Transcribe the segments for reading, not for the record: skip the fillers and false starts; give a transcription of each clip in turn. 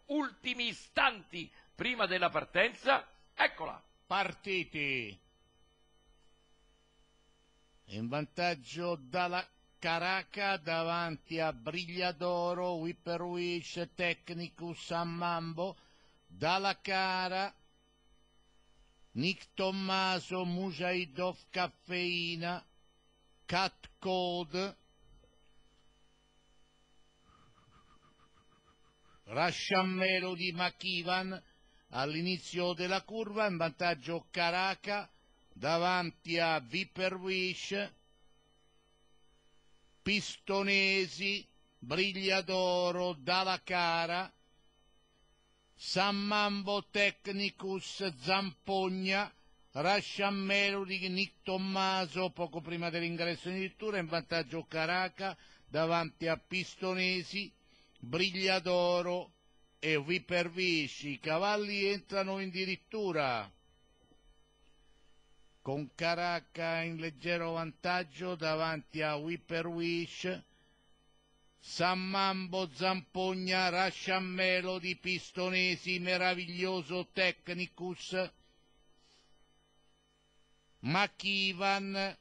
ultimi istanti prima della partenza. Eccola. Partiti. In vantaggio dalla Caraca davanti a Brigliadoro, Whipperwish, Technicus, Ammambo, dalla Cara, Nick Tommaso, Mujahidov, Caffeina, Cat Code, Russian Melody, Makivan all'inizio della curva, in vantaggio Caraca davanti a Whipperwish, Pistonesi, Brigliadoro, Dalla Cara, Sammambo, Technicus, Zampogna, Russian Melody, Nick Tommaso poco prima dell'ingresso in dirittura, in vantaggio Caraca davanti a Pistonesi, Brigliadoro e Whipperwish. I cavalli entrano in dirittura con Caraca in leggero vantaggio davanti a Whipperwish, Sammambo, Zampogna, Russian Melody, Pistonesi, Meraviglioso, Technicus, Makivan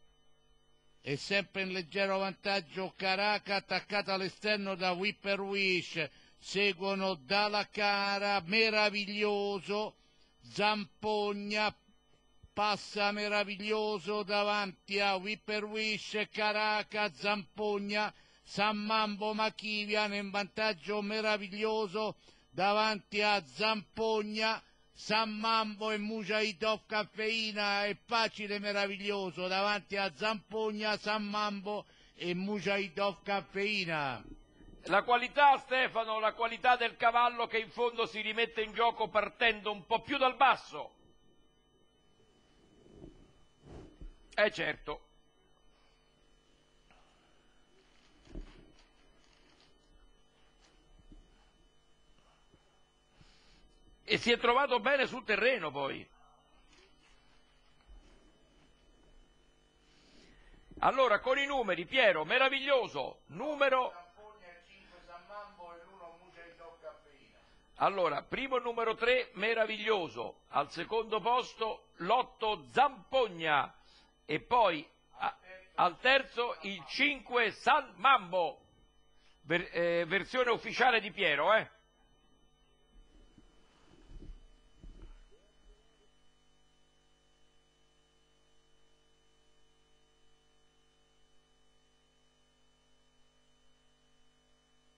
e sempre in leggero vantaggio Caraca, attaccata all'esterno da Whipperwish, seguono Dalla Cara, Meraviglioso, Zampogna, passa Meraviglioso davanti a Whipperwish, Caraca, Zampogna, Sammambo, Makivan in vantaggio Meraviglioso davanti a Zampogna, Sammambo e Mujahidov, Caffeina è facile Meraviglioso davanti a Zampogna, Sammambo e Mujahidov, Caffeina. La qualità, Stefano, la qualità del cavallo che in fondo si rimette in gioco partendo un po' più dal basso. Certo. E si è trovato bene sul terreno poi. Allora, con i numeri, Piero, Meraviglioso, numero... Allora, primo numero 3, Meraviglioso, al secondo posto l'8 Zampogna e poi al terzo il 5 San Mambo, versione ufficiale di Piero,